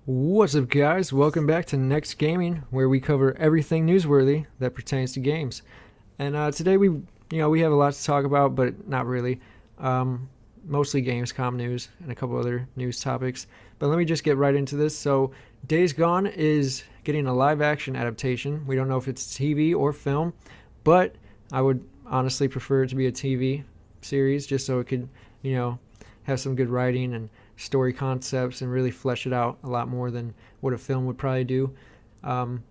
What's up, guys? Welcome back to NeXt Gaming, where we cover everything newsworthy that pertains to games. And today we have a lot to talk about, but not really. Mostly Gamescom news and a couple other news topics. But let me just get right into this. So, Days Gone is getting a live-action adaptation. We don't know if it's TV or film, but I would honestly prefer it to be a TV series, just so it could, you know, have some good writing and story concepts and really flesh it out a lot more than what a film would probably do. Um,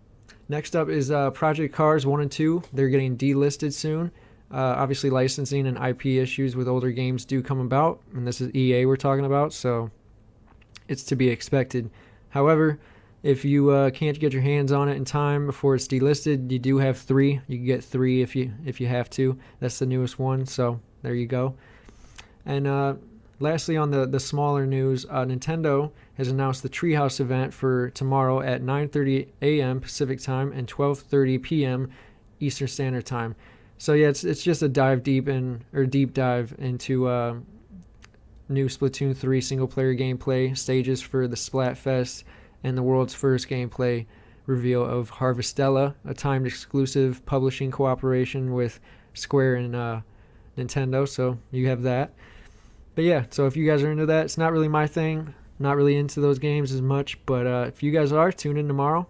Next up is Project Cars 1 and 2. They're getting delisted soon. Obviously, licensing and IP issues with older games do come about, and this is EA we're talking about, so it's to be expected. However, if you can't get your hands on it in time before it's delisted, you do have 3. You can get 3 if you have to. That's the newest one, so there you go. And lastly, on the smaller news, Nintendo has announced the Treehouse Event for tomorrow at 9:30 a.m. Pacific Time and 12:30 p.m. Eastern Standard Time. So yeah, it's just a deep dive into new Splatoon 3 single player gameplay stages for the Splatfest and the world's first gameplay reveal of Harvestella, a timed exclusive publishing cooperation with Square and Nintendo. So you have that. But yeah, so if you guys are into that, it's not really my thing. Not really into those games as much, but if you guys are, tune in tomorrow.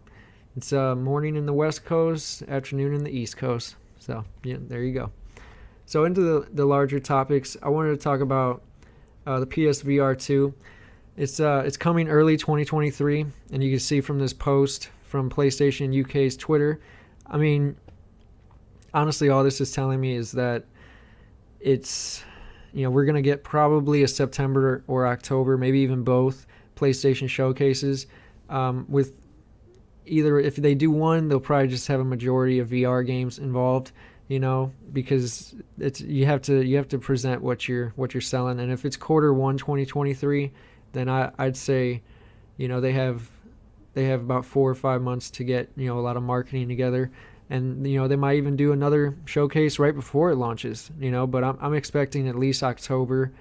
It's morning in the West Coast, afternoon in the East Coast. So yeah, there you go. So into the larger topics, I wanted to talk about the PSVR2. It's coming early 2023, and you can see from this post from PlayStation UK's Twitter. I mean, honestly, all this is telling me is that we're going to get probably a September or October, maybe even both PlayStation showcases. With either, if they do one, they'll probably just have a majority of VR games involved, because you have to present what you're selling. And if it's Q1 2023, then I'd say, they have about 4 or 5 months to get, a lot of marketing together. And they might even do another showcase right before it launches, but I'm expecting at least October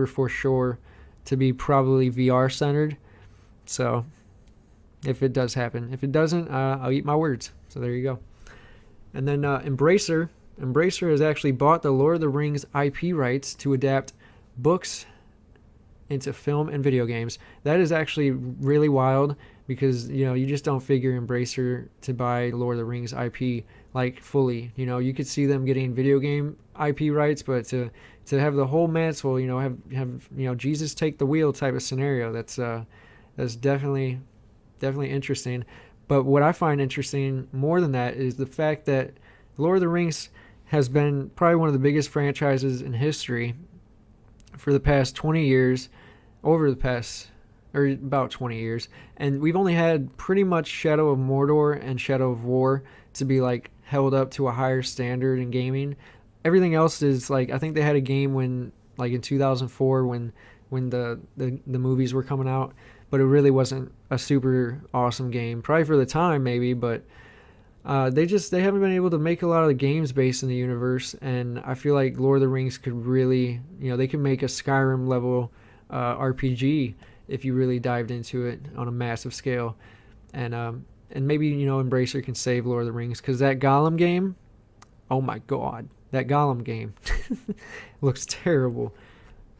for sure, to be probably VR centered. So if it does happen, if it doesn't, I'll eat my words. So there you go. And then Embracer has actually bought the Lord of the Rings IP rights to adapt books into film and video games. That is actually really wild, because you just don't figure Embracer to buy Lord of the Rings IP like fully. You could see them getting video game IP rights, but to have the whole mantle, have Jesus take the wheel type of scenario, that's definitely interesting. But what I find interesting more than that is the fact that Lord of the Rings has been probably one of the biggest franchises in history for the past 20 years, or about 20 years, and we've only had pretty much Shadow of Mordor and Shadow of War to be like held up to a higher standard in gaming. Everything else is like, I think they had a game when, like, in 2004 when the movies were coming out, but it really wasn't a super awesome game, probably for the time maybe, but they haven't been able to make a lot of the games based in the universe. And I feel like Lord of the Rings could really, they could make a Skyrim level RPG if you really dived into it on a massive scale. And maybe Embracer can save Lord of the Rings, because that Gollum game, oh my god, that Gollum game looks terrible.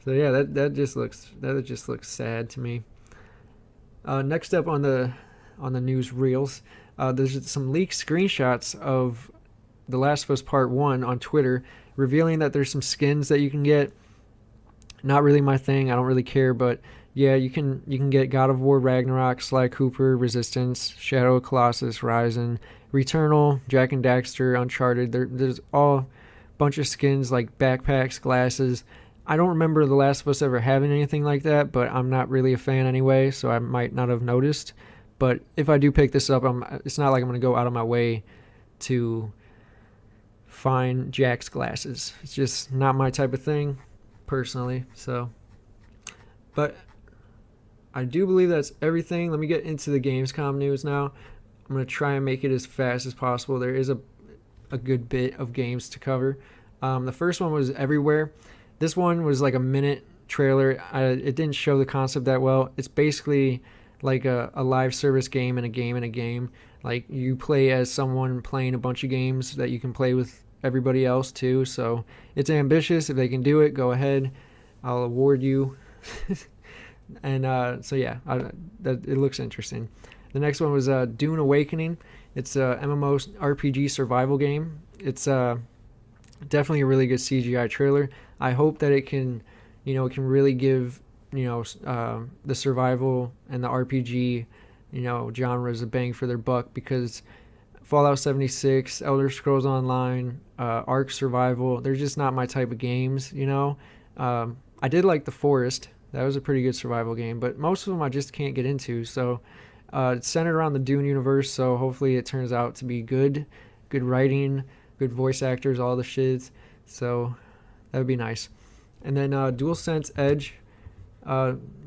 So yeah, that just looks sad to me. Next up on the news reels, there's some leaked screenshots of The Last of Us Part 1 on Twitter, revealing that there's some skins that you can get. Not really my thing. I don't really care, but yeah, you can get God of War Ragnarok, Sly Cooper, Resistance, Shadow of Colossus, Horizon, Returnal, Jak and Daxter, Uncharted. There's all a bunch of skins like backpacks, glasses. I don't remember The Last of Us ever having anything like that, but I'm not really a fan anyway, so I might not have noticed. But if I do pick this up, it's not like I'm going to go out of my way to find Jack's glasses. It's just not my type of thing, personally. So, but I do believe that's everything. Let me get into the Gamescom news now. I'm going to try and make it as fast as possible. There is a good bit of games to cover. The first one was Everywhere. This one was like a minute trailer. It didn't show the concept that well. It's basically like a live service game and a game and a game. Like you play as someone playing a bunch of games that you can play with everybody else too. So it's ambitious. If they can do it, go ahead. I'll award you. And so yeah, it looks interesting. The next one was Dune Awakening. It's a MMO RPG survival game. It's definitely a really good CGI trailer. I hope that it can, it can really give, the survival and the RPG, genres a bang for their buck, because Fallout 76, Elder Scrolls Online, Ark Survival, they're just not my type of games, I did like The Forest. That was a pretty good survival game, but most of them I just can't get into. So it's centered around the Dune universe, so hopefully it turns out to be good writing, good voice actors, all the shits. So that would be nice. And then DualSense Edge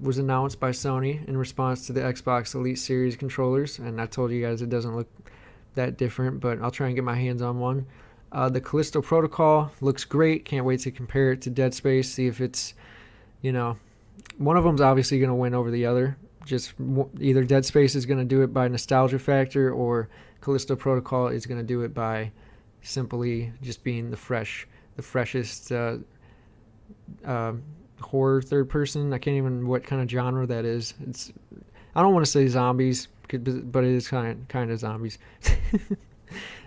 was announced by Sony in response to the Xbox Elite Series controllers, and I told you guys it doesn't look that different, but I'll try and get my hands on one. The Callisto Protocol looks great. Can't wait to compare it to Dead Space, see if it's, one of them's obviously going to win over the other. Just either Dead Space is going to do it by nostalgia factor, or Callisto Protocol is going to do it by simply just being the freshest horror third person. I can't even what kind of genre that is. I don't want to say zombies, but it is kind of zombies.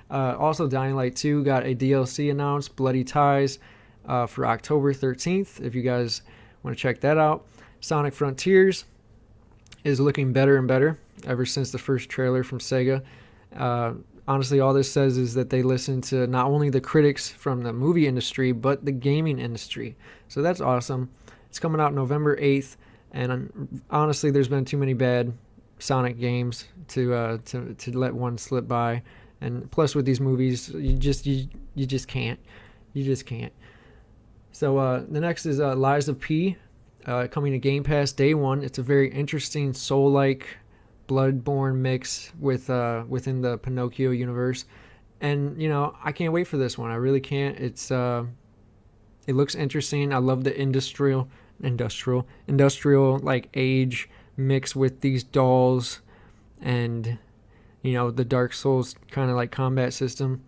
Also, Dying Light 2 got a DLC announced, Bloody Ties, for October 13th. If you guys want to check that out. Sonic Frontiers is looking better and better ever since the first trailer from Sega. Honestly, all this says is that they listen to not only the critics from the movie industry, but the gaming industry. So that's awesome. It's coming out November 8th, and honestly, there's been too many bad Sonic games to let one slip by. And plus, with these movies, you just can't. You just can't. So the next is LIZAP, coming to Game Pass day one. It's a very interesting Soul-like Bloodborne mix within the Pinocchio universe, and I can't wait for this one. I really can't. It looks interesting. I love the industrial like age mix with these dolls, and the Dark Souls kind of like combat system.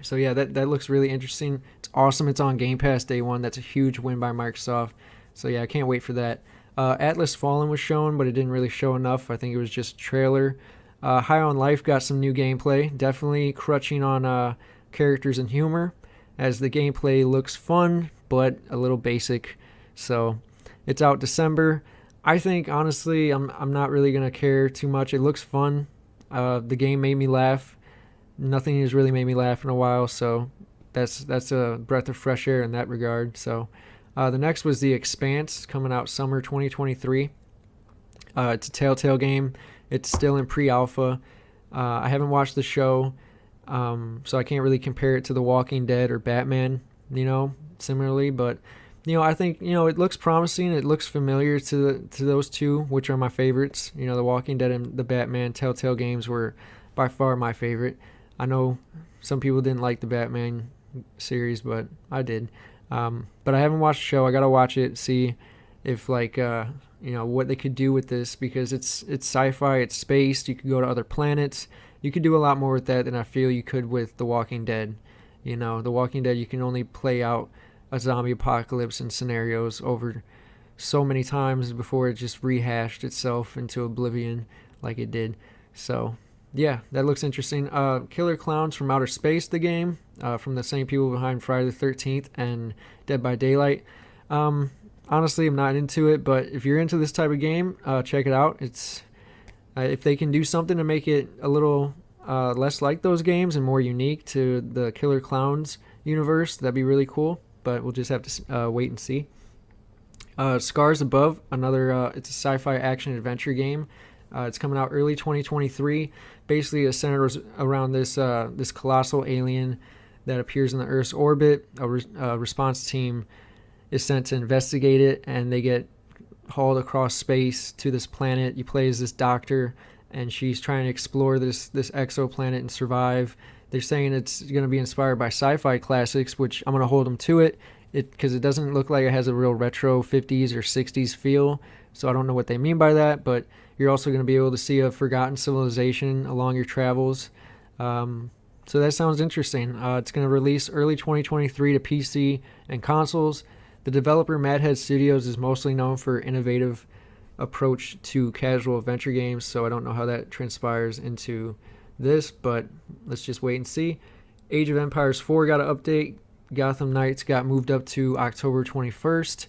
So yeah, that looks really interesting. It's awesome. It's on Game Pass day one. That's a huge win by Microsoft. So yeah, I can't wait for that. Atlas Fallen was shown, but it didn't really show enough. I think it was just a trailer. High on Life got some new gameplay. Definitely crutching on characters and humor, as the gameplay looks fun, but a little basic. So it's out December. I think, honestly, I'm not really going to care too much. It looks fun. The game made me laugh. Nothing has really made me laugh in a while, so that's a breath of fresh air in that regard. So the next was The Expanse, coming out summer 2023. It's a Telltale game. It's still in pre-alpha. I haven't watched the show, so I can't really compare it to The Walking Dead or Batman, similarly. But, I think, it looks promising. It looks familiar to those two, which are my favorites. The Walking Dead and the Batman Telltale games were by far my favorite. I know some people didn't like the Batman series, but I did. But I haven't watched the show. I gotta watch it, see if what they could do with this, because it's sci-fi, it's space. You could go to other planets. You could do a lot more with that than I feel you could with The Walking Dead. The Walking Dead, you can only play out a zombie apocalypse and scenarios over so many times before it just rehashed itself into oblivion like it did. So yeah, that looks interesting. Killer Clowns from Outer Space, the game, from the same people behind Friday the 13th and Dead by Daylight. Honestly, I'm not into it, but if you're into this type of game, check it out. It's if they can do something to make it a little less like those games and more unique to the Killer Clowns universe, that'd be really cool. But we'll just have to wait and see. Scars Above, another it's a sci-fi action adventure game. It's coming out early 2023. Basically, it's centered around this colossal alien that appears in the Earth's orbit. A response team is sent to investigate it, and they get hauled across space to this planet. You play as this doctor, and she's trying to explore this exoplanet and survive. They're saying it's going to be inspired by sci-fi classics, which I'm going to hold them to it, because it doesn't look like it has a real retro 50s or 60s feel, So I don't know what they mean by that, but you're also going to be able to see a forgotten civilization along your travels. So that sounds interesting. It's going to release early 2023 to PC and consoles. The developer Madhead Studios is mostly known for innovative approach to casual adventure games, so I don't know how that transpires into this, but let's just wait and see. Age of Empires 4 got an update. Gotham Knights got moved up to October 21st.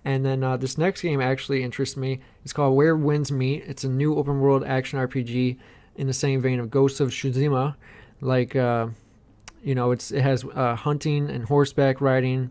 And then this next game actually interests me. It's called Where Winds Meet. It's a new open world action RPG in the same vein of Ghosts of Tsushima. Like, it has hunting and horseback riding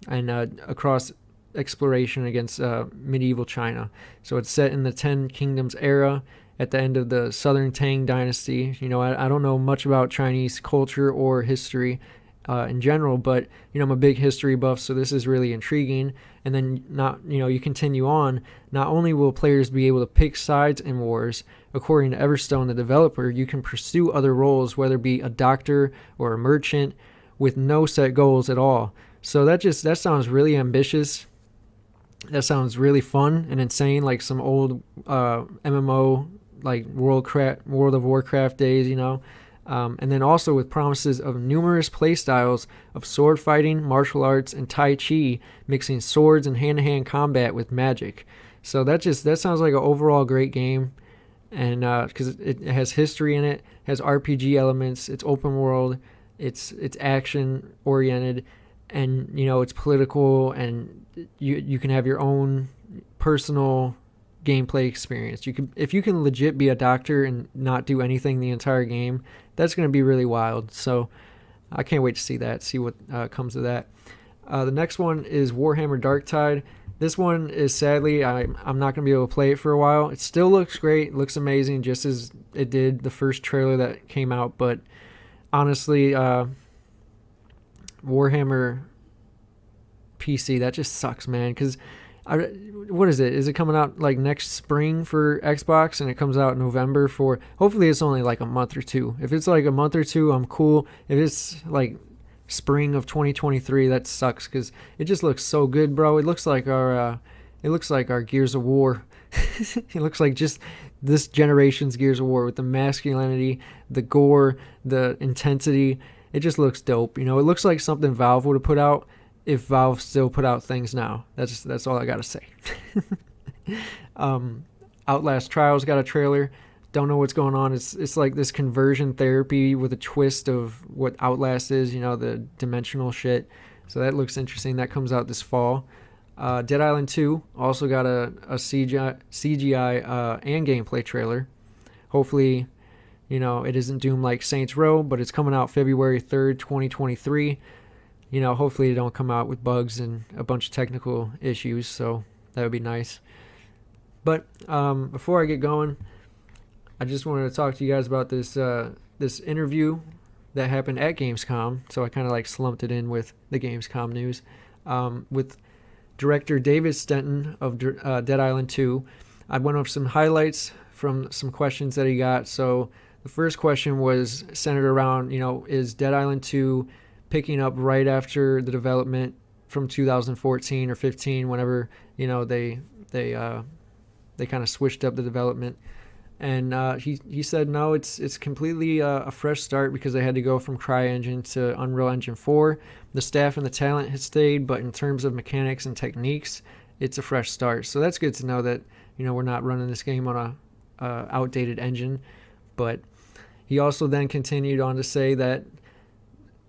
and across exploration against medieval China. So it's set in the Ten Kingdoms era at the end of the Southern Tang Dynasty. I don't know much about Chinese culture or history in general, but I'm a big history buff, so this is really intriguing. And then you continue on. Not only will players be able to pick sides in wars, according to Everstone, the developer, you can pursue other roles, whether it be a doctor or a merchant, with no set goals at all. So that sounds really ambitious. That sounds really fun and insane, like some old MMO, like World of Warcraft days, and then also with promises of numerous playstyles of sword fighting, martial arts, and Tai Chi, mixing swords and hand-to-hand combat with magic. So that sounds like an overall great game, and because it has history in it, has RPG elements, it's open world, it's action oriented, and it's political, and you can have your own personal gameplay experience. If you can legit be a doctor and not do anything the entire game, that's going to be really wild. So I can't wait to see what comes of that. The next one is Warhammer Darktide. This one is sadly I'm not going to be able to play it for a while. It still looks great, looks amazing, just as it did the first trailer that came out. But honestly, Warhammer PC, that just sucks, man. Because what is it? Is it coming out like next spring for Xbox, and it comes out in November for? Hopefully, it's only like a month or two. If it's like a month or two, I'm cool. If it's like spring of 2023, that sucks because it just looks so good, bro. It looks like our Gears of War. It looks like just this generation's Gears of War with the masculinity, the gore, the intensity. It just looks dope. It looks like something Valve would have put out if Valve still put out things now. That's all I gotta say. Outlast Trials got a trailer. Don't know what's going on. It's like this conversion therapy with a twist of what Outlast is, the dimensional shit. So that looks interesting. That comes out this fall. Dead Island 2 also got a CGI and gameplay trailer. Hopefully, it isn't doomed like Saints Row, but it's coming out February 3rd, 2023. Hopefully they don't come out with bugs and a bunch of technical issues, so that would be nice. But before I get going, I just wanted to talk to you guys about this interview that happened at Gamescom. So I kind of like slumped it in with the Gamescom news with director David Stenton of Dead Island 2. I went over some highlights from some questions that he got. So the first question was centered around, is Dead Island 2 picking up right after the development from 2014 or 15, whenever they kind of switched up the development. And he said no, it's completely a fresh start because they had to go from CryEngine to Unreal Engine 4. The staff and the talent has stayed, but in terms of mechanics and techniques, it's a fresh start. So that's good to know that we're not running this game on a outdated engine. But he also then continued on to say that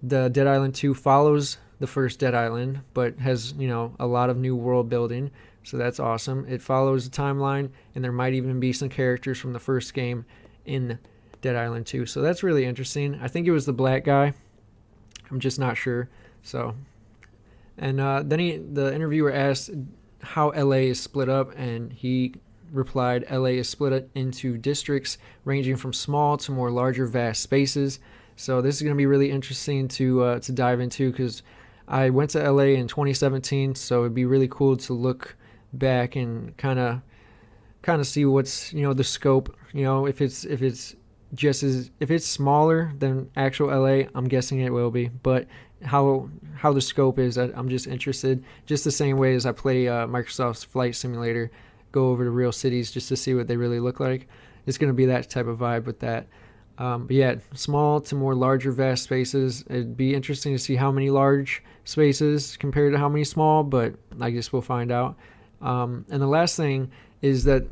the Dead Island 2 follows the first Dead Island, but has, a lot of new world building. So that's awesome. It follows the timeline, and there might even be some characters from the first game in Dead Island 2. So that's really interesting. I think it was the black guy. I'm just not sure. So, and then the interviewer asked how LA is split up, and he replied, LA is split into districts ranging from small to more larger, vast spaces. So this is going to be really interesting to dive into because I went to LA in 2017, so it'd be really cool to look back and kind of see what's the scope. If it's smaller than actual LA, I'm guessing it will be, but how the scope is, I'm just interested. Just the same way as I play Microsoft's Flight Simulator, go over to real cities just to see what they really look like. It's going to be that type of vibe with that. But yeah, small to more larger, vast spaces. It'd be interesting to see how many large spaces compared to how many small, but I guess we'll find out. And the last thing is that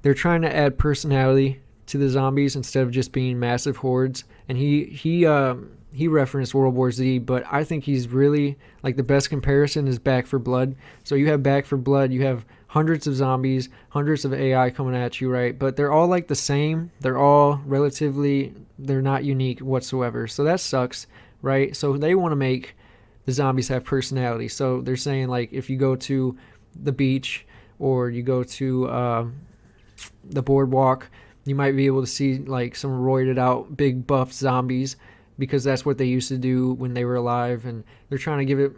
they're trying to add personality to the zombies instead of just being massive hordes. And he referenced World War Z, but I think he's really, like, the best comparison is Back 4 Blood. So you have Back 4 Blood, you have hundreds of zombies, hundreds of AI coming at you, right? But they're all like the same. They're all relatively, they're not unique whatsoever. So that sucks, right? So they want to make the zombies have personality. So they're saying, like, if you go to the beach or you go to the boardwalk, you might be able to see like some roided out big buff zombies, because that's what they used to do when they were alive, and they're trying to give it,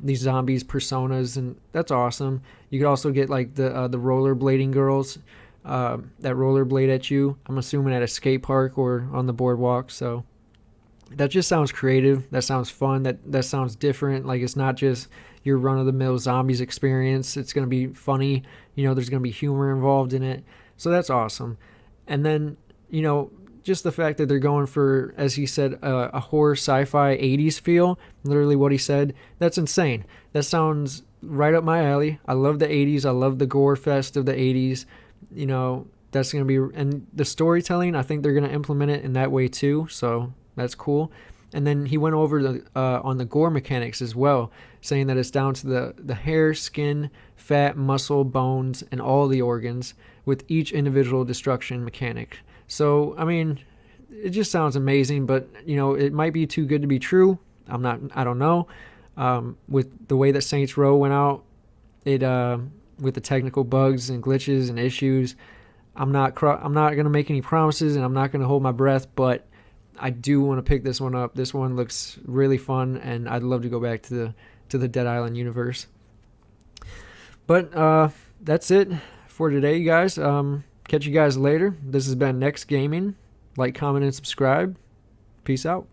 these zombies personas, and that's awesome. You could also get like the rollerblading girls that rollerblade at you, I'm assuming at a skate park or on the boardwalk. So that just sounds creative. That sounds fun. That sounds different. Like, it's not just your run-of-the-mill zombies experience. It's going to be funny. There's going to be humor involved in it. So that's awesome. And then, just the fact that they're going for, as he said, a horror sci-fi 80s feel, literally what he said, that's insane. That sounds right up my alley. I love the 80s. I love the gore fest of the 80s. That's going to be, and the storytelling, I think they're going to implement it in that way too. So that's cool. And then he went over on the gore mechanics as well, saying that it's down to the hair, skin, fat, muscle, bones, and all the organs, with each individual destruction mechanic. So, I mean, it just sounds amazing, but, it might be too good to be true. I don't know. With the way that Saints Row went out, with the technical bugs and glitches and issues, I'm not going to make any promises, and I'm not going to hold my breath, but I do want to pick this one up. This one looks really fun, and I'd love to go back to the Dead Island universe. But that's it for today, you guys. Catch you guys later. This has been NeXt Gaming. Like, comment, and subscribe. Peace out.